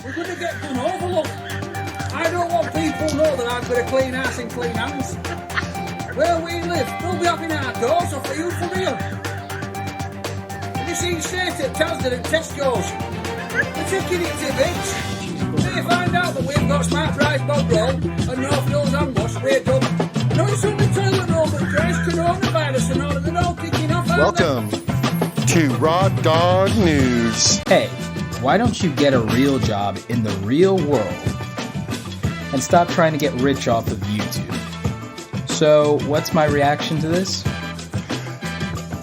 We're going to get done over, look. I don't want people to know that I've got a clean house and clean hands. Where we live, they'll be having our doors off for you for real. Have you seen shit at Tasden and Tesco's? They're taking it to bitch. They find out that we've got smart rice bog roll and no fuels and wash, we're done. No, it's on the toilet roll that crash coronavirus and all, and they're all kicking off. Welcome to Raw Dog News. Hey, why don't you get a real job in the real world and stop trying to get rich off of YouTube? So, what's my reaction to this?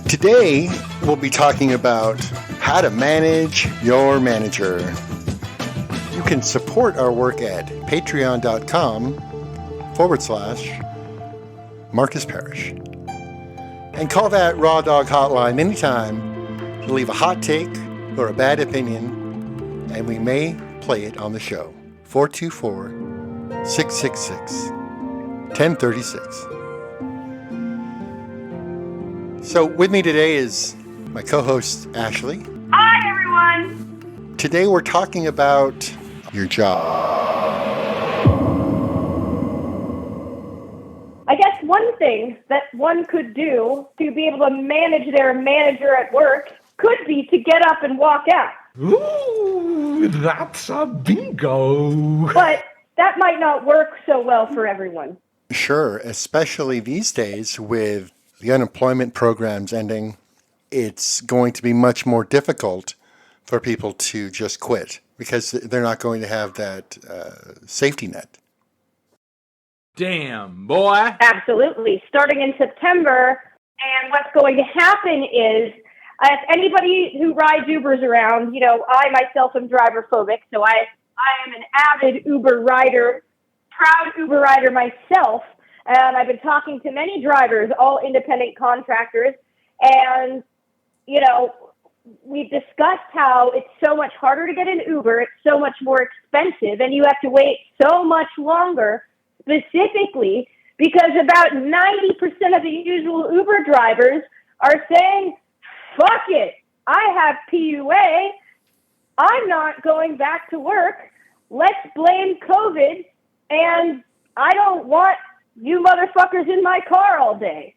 Today, we'll be talking about how to manage your manager. You can support our work at patreon.com/Marcus Parrish. And call that Raw Dog Hotline anytime to leave a hot take or a bad opinion, and we may play it on the show. 424-666-1036. So with me today is my co-host, Ashley. Hi, everyone. Today we're talking about your job. I guess one thing that one could do to be able to manage their manager at work could be to get up and walk out. Ooh, that's a bingo. But that might not work so well for everyone. Sure, especially these days with the unemployment programs ending, it's going to be much more difficult for people to just quit because they're not going to have that safety net. Damn, boy. Absolutely. Starting in September, and what's going to happen is, if anybody who rides Ubers around, I myself am driver phobic, so I am an avid Uber rider, proud Uber rider myself, and I've been talking to many drivers, all independent contractors, and, we've discussed how it's so much harder to get an Uber, it's so much more expensive, and you have to wait so much longer, specifically because about 90% of the usual Uber drivers are saying, fuck it, I have PUA, I'm not going back to work, let's blame COVID, and I don't want you motherfuckers in my car all day.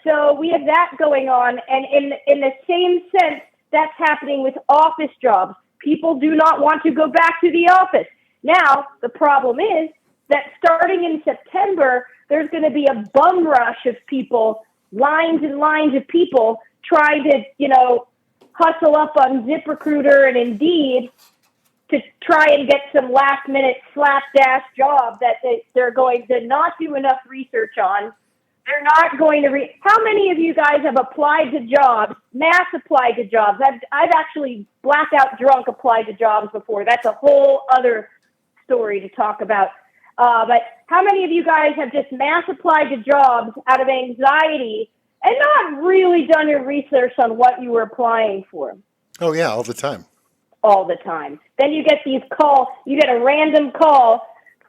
So we have that going on, and in the same sense, that's happening with office jobs. People do not want to go back to the office. Now, the problem is that starting in September, there's going to be a bum rush of people, lines and lines of people trying to, hustle up on ZipRecruiter and Indeed to try and get some last-minute slapdash job that they're going to not do enough research on. They're not going to How many of you guys have applied to jobs, mass applied to jobs? I've actually blackout drunk applied to jobs before. That's a whole other story to talk about. But how many of you guys have just mass applied to jobs out of anxiety and not really done your research on what you were applying for? Oh, yeah, all the time. All the time. Then you get you get a random call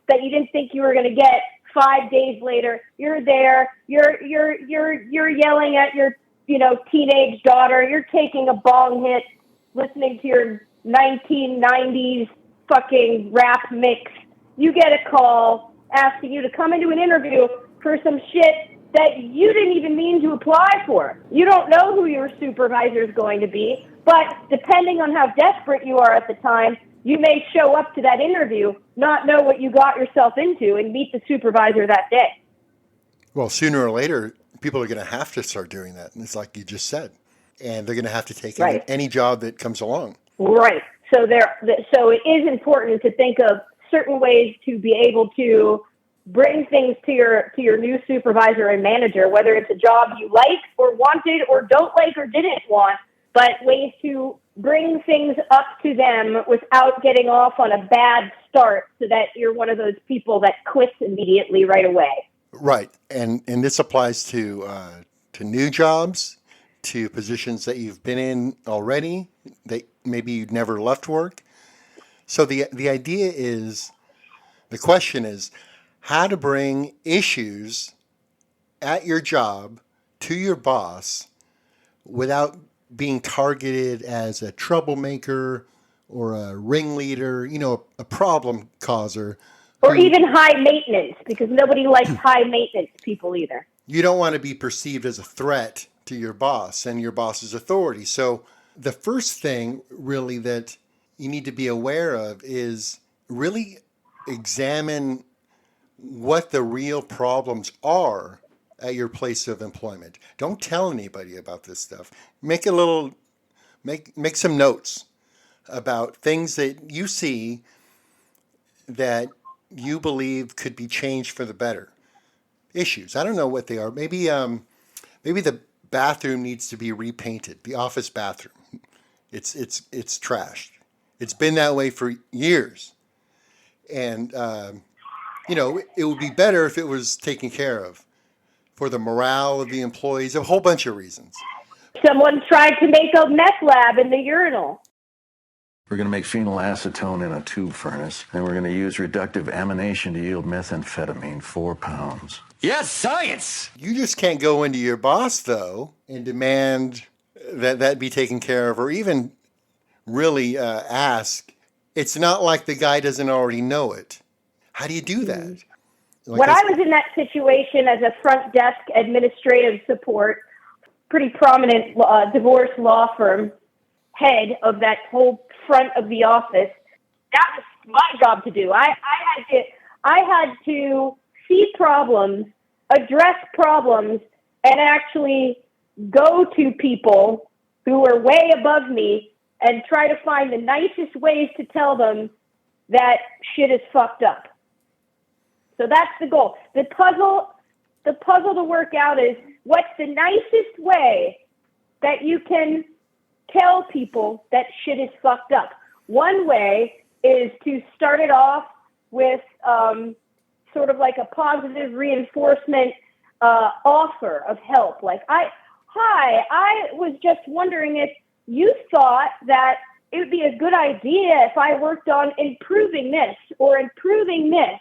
that you didn't think you were going to get 5 days later. You're there, you're yelling at your, teenage daughter, you're taking a bong hit, listening to your 1990s fucking rap mix. You get a call asking you to come into an interview for some shit that you didn't even mean to apply for. You don't know who your supervisor is going to be, but depending on how desperate you are at the time, you may show up to that interview, not know what you got yourself into, and meet the supervisor that day. Well, sooner or later, people are going to have to start doing that. And it's like you just said. And they're going to have to take any job that comes along. Right. So it is important to think of certain ways to be able to bring things to your new supervisor and manager, whether it's a job you like or wanted or don't like or didn't want, but ways to bring things up to them without getting off on a bad start so that you're one of those people that quits immediately right away. Right. And this applies to new jobs, to positions that you've been in already, that maybe you'd never left work. So the question is how to bring issues at your job to your boss without being targeted as a troublemaker or a ringleader, a problem causer. Or even high maintenance, because nobody likes high maintenance people either. You don't want to be perceived as a threat to your boss and your boss's authority. So the first thing really that you need to be aware of is really examine what the real problems are at your place of employment. Don't tell anybody about this stuff. Make some notes about things that you see that you believe could be changed for the better. Issues. I don't know what they are. Maybe the bathroom needs to be repainted. The office bathroom. It's trashed. It's been that way for years. And it would be better if it was taken care of for the morale of the employees, a whole bunch of reasons. Someone tried to make a meth lab in the urinal. We're going to make phenylacetone in a tube furnace, and we're going to use reductive amination to yield methamphetamine, 4 pounds. Yes, science! You just can't go into your boss, though, and demand that be taken care of, or even really ask. It's not like the guy doesn't already know it. How do you do that? When I was in that situation as a front desk administrative support, pretty prominent divorce law firm head of that whole front of the office, that was my job to do. I had to see problems, address problems, and actually go to people who were way above me and try to find the nicest ways to tell them that shit is fucked up. So that's the goal. The puzzle to work out is, what's the nicest way that you can tell people that shit is fucked up? One way is to start it off with sort of like a positive reinforcement offer of help. Like, I was just wondering if you thought that it would be a good idea if I worked on improving this or improving this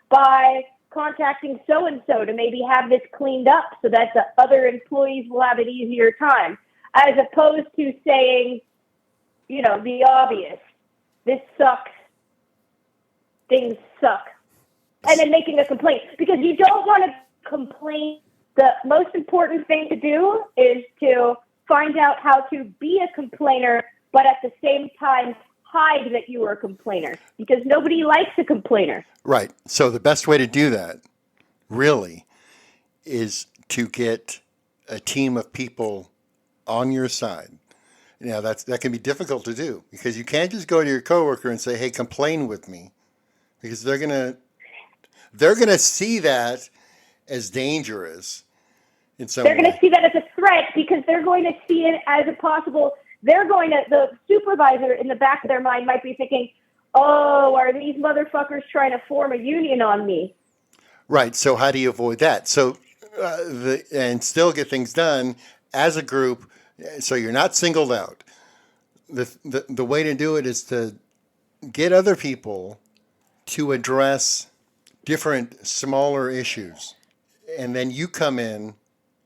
by contacting so-and-so to maybe have this cleaned up so that the other employees will have an easier time, as opposed to saying, the obvious, this sucks, things suck, and then making a complaint. Because you don't want to complain. The most important thing to do is to find out how to be a complainer, but at the same time hide that you are a complainer, because nobody likes a complainer. Right. So the best way to do that, really, is to get a team of people on your side. That can be difficult to do, because you can't just go to your coworker and say, "Hey, complain with me," because they're gonna see that as dangerous. They're going to see that as a threat, because they're going to see it as a possible. The supervisor in the back of their mind might be thinking, "Oh, are these motherfuckers trying to form a union on me?" Right. So how do you avoid that? So and still get things done as a group, so you're not singled out. The way to do it is to get other people to address different smaller issues, and then you come in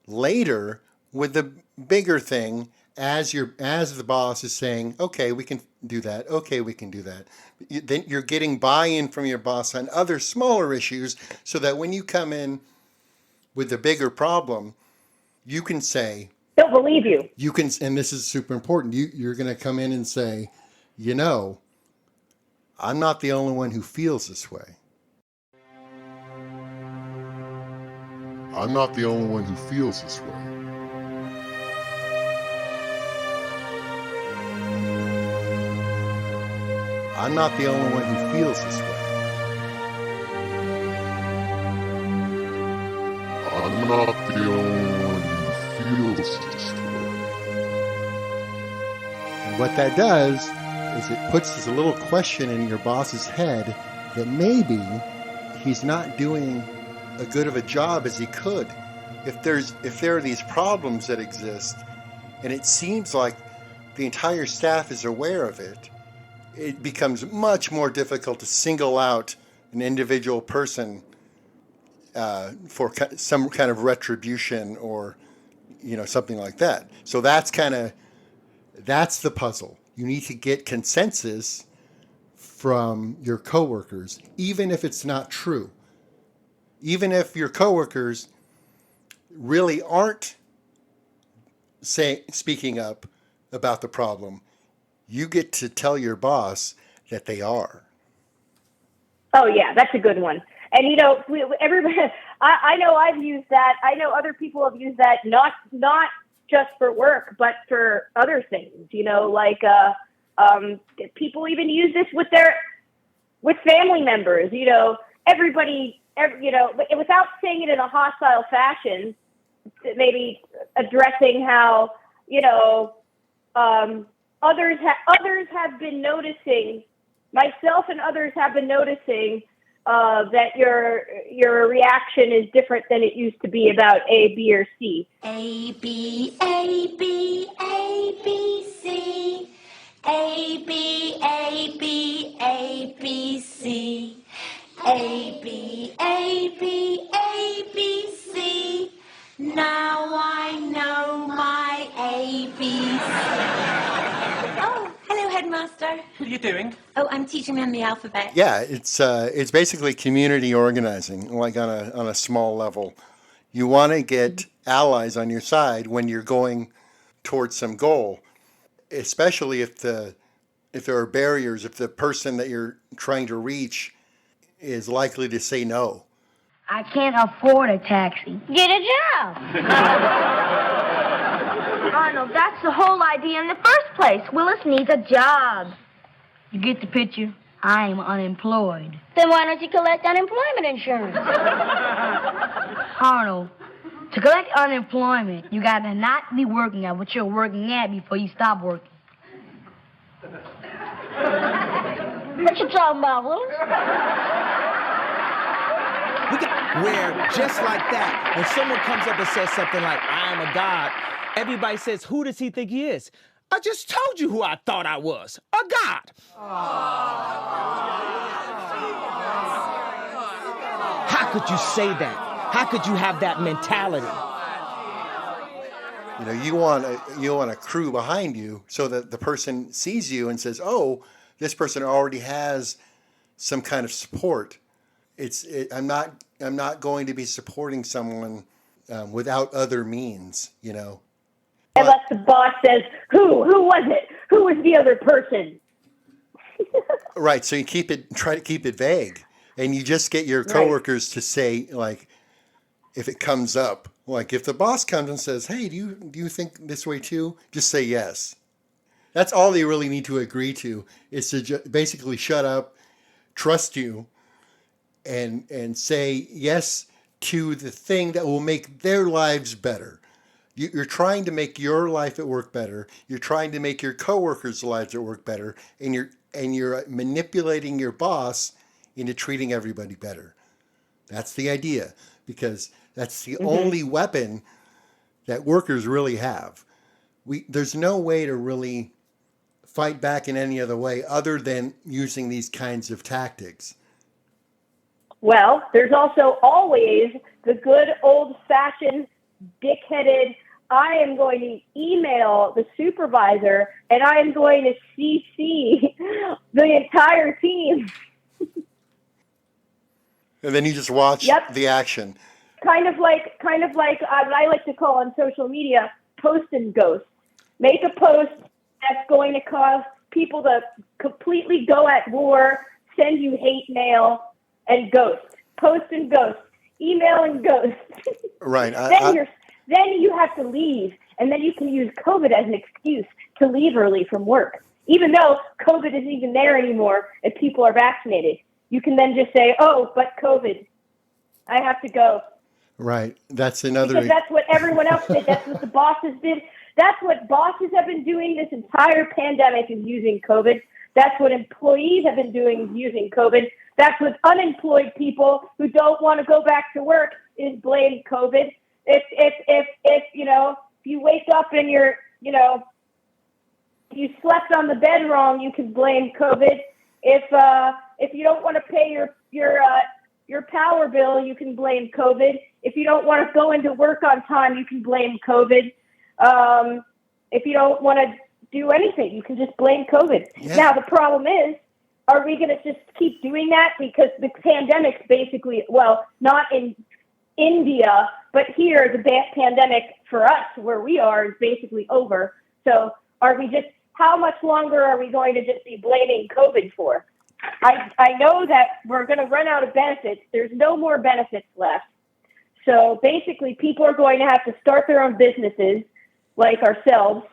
later with the bigger thing as the boss is saying, "Okay, we can do that. Okay, we can do that." Then you're getting buy-in from your boss on other smaller issues, so that when you come in with the bigger problem, you can say, "Don't believe you." You can, and this is super important. You're going to come in and say, "I'm not the only one who feels this way. I'm not the only one who feels this way. I'm not the only one who feels this way. I'm not the only one who feels this way." And what that does is it puts this little question in your boss's head that maybe he's not doing as good of a job as he could. If there are these problems that exist, and it seems like the entire staff is aware of it, it becomes much more difficult to single out an individual person for some kind of retribution or something like that. So that's the puzzle. You need to get consensus from your coworkers, even if it's not true. Even if your coworkers really aren't speaking up about the problem, you get to tell your boss that they are. Oh yeah, that's a good one. And everybody, I know I've used that. I know other people have used that, not just for work, but for other things. People even use this with family members. Everybody, but without saying it in a hostile fashion, maybe addressing how others have been noticing. Myself and others have been noticing that your reaction is different than it used to be about A, B, or C. A, B, A, B, A, B, C. A, B, A, B, A, B, C. A, B, A, B, A, B, C. Now I know my ABCs. Oh, hello, headmaster. What are you doing? Oh, I'm teaching them the alphabet. Yeah, it's basically community organizing, like on a small level. You want to get allies on your side when you're going towards some goal, especially if there are barriers, if the person that you're trying to reach is likely to say no. I can't afford a taxi. Get a job. Arnold, that's the whole idea in the first place. Willis needs a job. You get the picture? I'm unemployed. Then why don't you collect unemployment insurance? Arnold, to collect unemployment, you gotta not be working at what you're working at before you stop working. What you talking about, Willis? Where just like that, when someone comes up and says something like, I am a god, everybody says, who does he think he is? I just told you who I thought I was, a god. How could you say that? How could you have that mentality? You want a crew behind you so that the person sees you and says, oh, this person already has some kind of support. I'm not going to be supporting someone without other means, Unless the boss says, who was it? Who was the other person? Right. So you try to keep it vague, and you just get your coworkers to say, like, if it comes up, like if the boss comes and says, hey, do you think this way too? Just say yes. That's all they really need to agree to, is to basically shut up, trust you, and say yes to the thing that will make their lives better. You're trying to make your life at work better. You're trying to make your coworkers' lives at work better, and you're manipulating your boss into treating everybody better. That's the idea, because that's the only weapon that workers really have. There's no way to really fight back in any other way other than using these kinds of tactics. Well, there's also always the good old-fashioned, dick-headed, I am going to email the supervisor and I am going to CC the entire team. And then you just watch the action. Kind of like what I like to call on social media, post and ghost. Make a post that's going to cause people to completely go at war, send you hate mail, and ghost. Post and ghost. Email and ghost. Right. Then you have to leave, and then you can use COVID as an excuse to leave early from work. Even though COVID isn't even there anymore and people are vaccinated. You can then just say, oh, but COVID. I have to go. Right. That's another... Because that's what everyone else did. That's what the bosses did. That's what bosses have been doing this entire pandemic, is using COVID. That's what employees have been doing, is using COVID. That's what unemployed people who don't want to go back to work is blaming COVID. If you wake up and you slept on the bed wrong, you can blame COVID. If you don't want to pay your power bill, you can blame COVID. If you don't want to go into work on time, you can blame COVID. If you don't want to do anything. You can just blame COVID. Yeah. Now, the problem is, are we going to just keep doing that? Because the pandemic's basically, well, not in India, but here, the pandemic for us, where we are, is basically over. So are we just, how much longer are we going to just be blaming COVID for? I know that we're going to run out of benefits. There's no more benefits left. So basically, people are going to have to start their own businesses, like ourselves,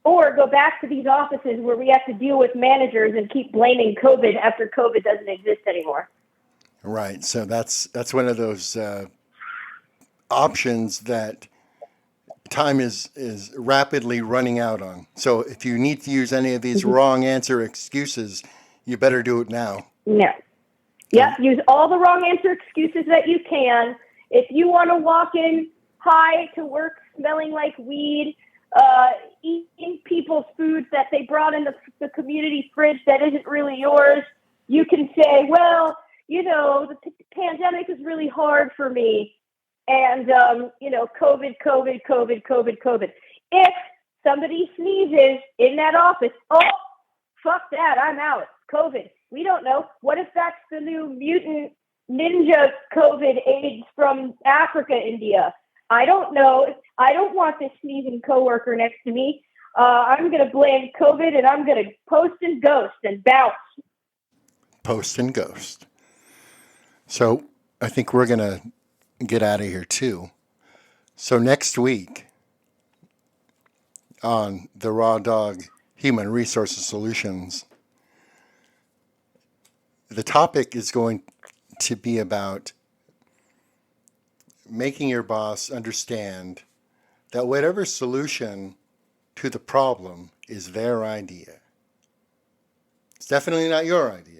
or go back to these offices where we have to deal with managers and keep blaming COVID after COVID doesn't exist anymore. Right. So that's one of those options that time is rapidly running out on. So if you need to use any of these wrong answer excuses, you better do it now. No. Yep. Use all the wrong answer excuses that you can. If you want to walk in high to work smelling like weed, eating people's foods that they brought in the community fridge that isn't really yours, you can say, well, you know, the pandemic is really hard for me. And, you know, COVID. If somebody sneezes in that office, oh, fuck that, I'm out. COVID. We don't know. What if that's the new mutant ninja COVID AIDS from Africa, India? I don't know. I don't want this sneezing coworker next to me. I'm going to blame COVID, and I'm going to post and ghost and bounce. Post and ghost. So I think we're going to get out of here too. So next week on the Raw Dog Human Resources Solutions, the topic is going to be about making your boss understand that whatever solution to the problem is their idea. It's definitely not your idea.